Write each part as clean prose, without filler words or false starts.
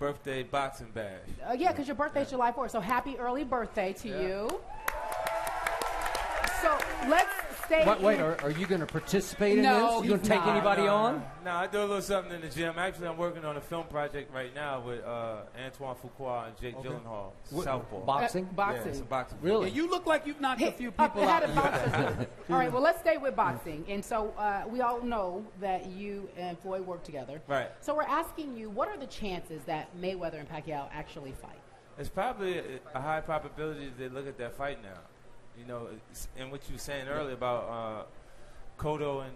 birthday boxing bash. Yeah, because your birthday's July 4th. So happy early birthday to you. So let's stay. Wait, are you going to participate in No, this? You going to take anybody on? No, I do a little something in the gym. Actually, I'm working on a film project right now with Antoine Fuqua and Jake Gyllenhaal. Southpaw. Boxing? Boxing. Yeah, it's a boxing. Really? Yeah, you look like you've knocked a few people out. All right, well, let's stay with boxing. And so we all know that you and Floyd work together. Right. So we're asking you, what are the chances that Mayweather and Pacquiao actually fight? It's probably a high probability that they look at that fight now. You know, and what you were saying earlier about Cotto and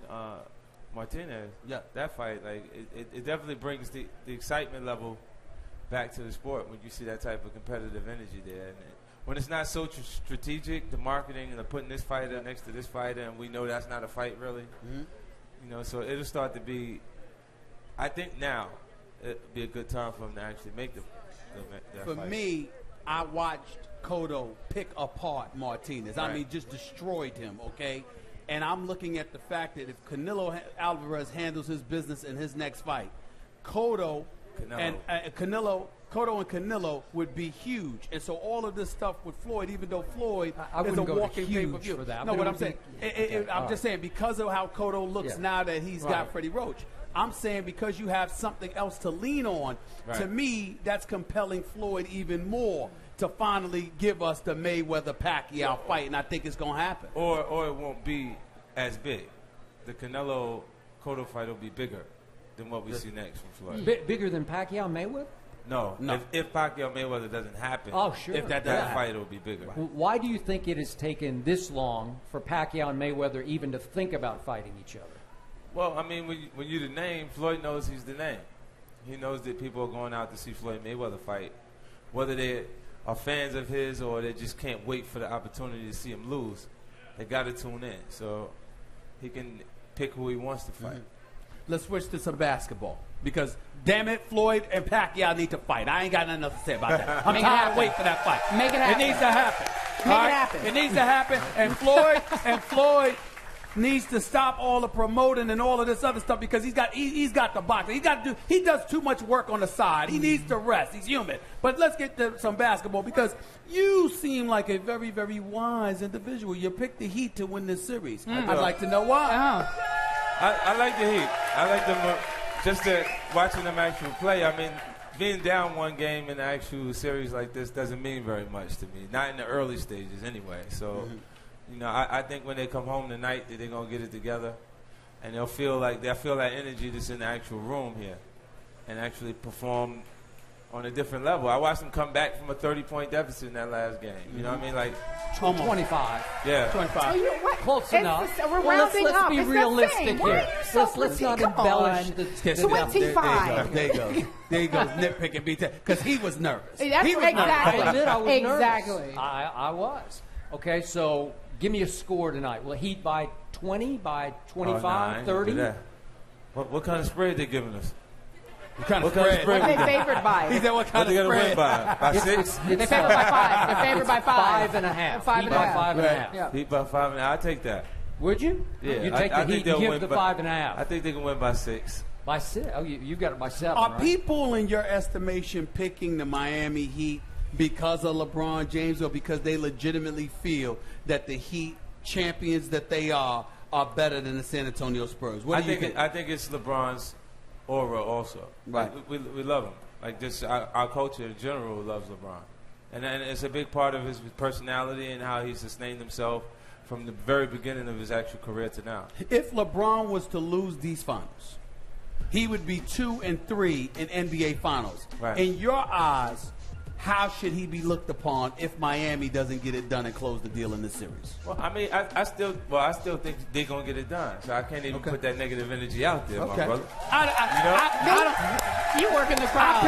Martinez, that fight, like it definitely brings the excitement level back to the sport when you see that type of competitive energy there. And when it's not so strategic, the marketing and the putting this fighter next to this fighter, and we know that's not a fight really. You know, so it'll start to be. I think now it'll be a good time for them to actually make that For fight. me, I watched Cotto pick apart Martinez. Right. I mean, just destroyed him, okay? And I'm looking at the fact that if Canelo Alvarez handles his business in his next fight, Cotto and Canelo would be huge. And so all of this stuff with Floyd, even though Floyd is a walking pay-per-view. For that. No, what I'm saying, I'm just saying because of how Cotto looks now that he's got Freddie Roach. I'm saying because you have something else to lean on, to me, that's compelling Floyd even more to finally give us the Mayweather-Pacquiao fight, and I think it's going to happen. Or it won't be as big. The Canelo-Cotto fight will be bigger than what we see next from Floyd. Bigger than Pacquiao Mayweather? No. If Pacquiao-Mayweather doesn't happen, if that fight will be bigger. Why do you think it has taken this long for Pacquiao and Mayweather even to think about fighting each other? Well, I mean, when you're the name, Floyd knows he's the name. He knows that people are going out to see Floyd Mayweather fight, whether they are fans of his or they just can't wait for the opportunity to see him lose. They got to tune in so he can pick who he wants to fight. Let's switch to some basketball because, damn it, Floyd and Pacquiao need to fight. I ain't got nothing else to say about that. I'm tired of waiting for that fight. Make it happen. It needs to happen. Make it happen. It needs to happen. And Floyd needs to stop all the promoting and all of this other stuff because he's got the boxing. He does too much work on the side. He needs to rest. He's human. But let's get to some basketball because you seem like a very, very wise individual. You picked the Heat to win this series. I'd like to know why. I like the Heat. I like them just watching them actually play. I mean, being down one game in an actual series like this doesn't mean very much to me. Not in the early stages anyway. So. You know, I think when they come home tonight that they're going to get it together and they'll feel that energy that's in the actual room here and actually perform on a different level. I watched them come back from a 30-point deficit in that last game. You know what I mean? Like 25. Yeah. 25. Oh, you know what? Close enough. We're rounding let's up. be It's realistic the same. here. Let's not embellish the 25. There you go. Nitpicking because he was nervous. That's he was exactly. I admit I was Exactly. nervous. I was. Okay, so give me a score tonight. Will it Heat by 20, by 25, 30? What kind of spread they giving us? What kind of What they favored by? He said what kind What they of going to spread? win by? By 6? They favored by 5. They're favored by 5. 5.5. 5.5. Heat by 5.5. Yeah. Heat by 5.5. I'll take that. Would you? Yeah. You take I the think Heat they'll and give win the by- 5.5. I think they can win by 6. By 6? Oh, you got it by 7, Are right? people, in your estimation, picking the Miami Heat because of LeBron James or because they legitimately feel that the Heat, champions that they are better than the San Antonio Spurs? What do you think? I think it's LeBron's aura also. Right. Like, we love him. Like just our culture in general loves LeBron. And it's a big part of his personality and how he sustained himself from the very beginning of his actual career to now. If LeBron was to lose these finals, he would be 2-3 in NBA finals. Right. In your eyes, how should he be looked upon if Miami doesn't get it done and close the deal in this series? Well, I mean, I still think they're gonna get it done. So I can't even put that negative energy out there, my brother. You work in the crowd. I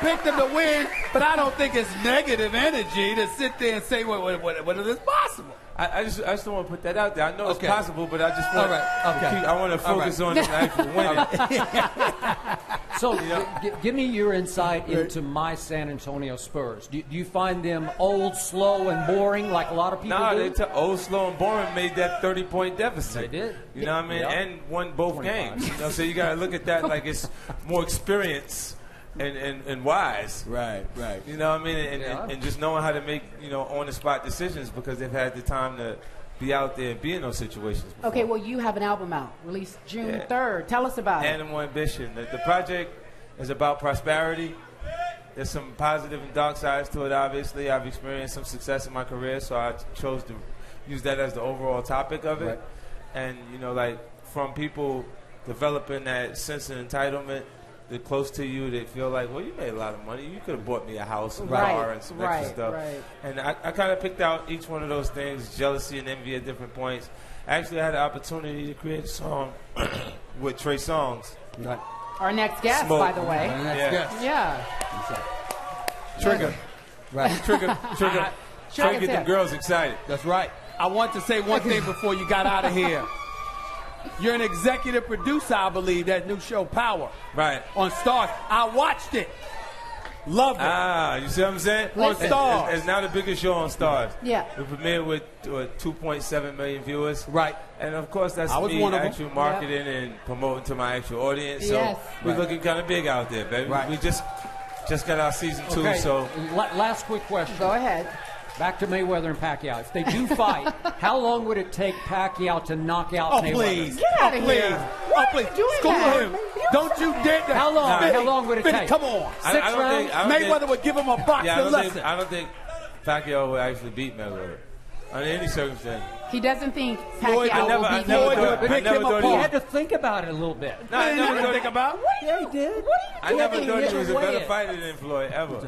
picked them to win, but I don't think it's negative energy to sit there and say, whether it's possible. I just don't want to put that out there. I know it's possible, but I just want I want to focus on the actual winning. So give me your insight into my San Antonio Spurs. Do you find them old, slow, and boring like a lot of people do? No, they took old, slow, and boring, made that 30-point deficit. They did. You know what I mean? Yep. And won both 25. games. You know, so you got to look at that like it's more experience and wise. Right. You know what I mean? And just knowing how to make, on the spot decisions because they've had the time to be out there and be in those situations before. Okay, well, you have an album out, released June 3rd. Tell us about it. Animal Ambition. The project is about prosperity. There's some positive and dark sides to it, obviously. I've experienced some success in my career, so I chose to use that as the overall topic of it. Right. And, from people developing that sense of entitlement, they're close to you, they feel like, well, you made a lot of money. You could have bought me a house and a car and some extra stuff. Right. And I kind of picked out each one of those things, jealousy and envy at different points. Actually, I had the opportunity to create a song with Trey Songz. Right. Our next guest, Smoke. by the way. Yeah. Trigger. Right. Trigger. Trying to get the girls excited. That's right. I want to say one thing before you got out of here. You're an executive producer, I believe, that new show, Power. Right. On Stars. I watched it. Loved it. You see what I'm saying? On Stars. It's now the biggest show on Stars. Yeah. We premiered with 2.7 million viewers. Right. And, of course, that's me actually marketing and promoting to my actual audience. So we're looking kind of big out there, baby. Right. We just got our season 2, so. Last quick question. Go ahead. Back to Mayweather and Pacquiao. If they do fight, how long would it take Pacquiao to knock out Mayweather? Please. Get out of here. What are you doing? School him. Don't you dare. How long would it take? Come on. 6 rounds? Mayweather would give him a boxing lesson. I don't think Pacquiao would actually beat Mayweather under any circumstance. He doesn't think Floyd Pacquiao will beat Mayweather. He had to think about it a little bit. No, I never thought think about it. Yeah, he did. I never thought he was a better fighter than Floyd ever.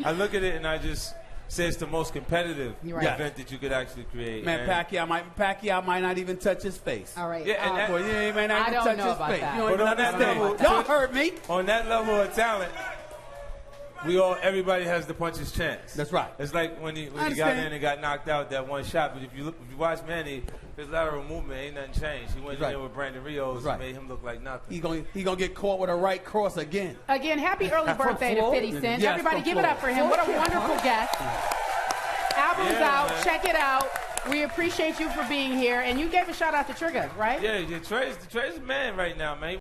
I look at it and I just say it's the most competitive event that you could actually create. Man, Pacquiao might not even touch his face. All right. Yeah, and he may not even touch his face. That. You don't even understand. Y'all heard me. On that level of talent, everybody has the puncher's chance. That's right. It's like when he got in and got knocked out that one shot. But if you watch Manny, his lateral movement ain't nothing changed. He went in there with Brandon Rios and made him look like nothing. He gonna get caught with a right cross again. Again, happy early birthday to 50 Cent. Yes, Everybody give it up for him. What a wonderful guest. Album's out. Man. Check it out. We appreciate you for being here. And you gave a shout out to Trigger, right? Yeah, Trey's the man right now, man.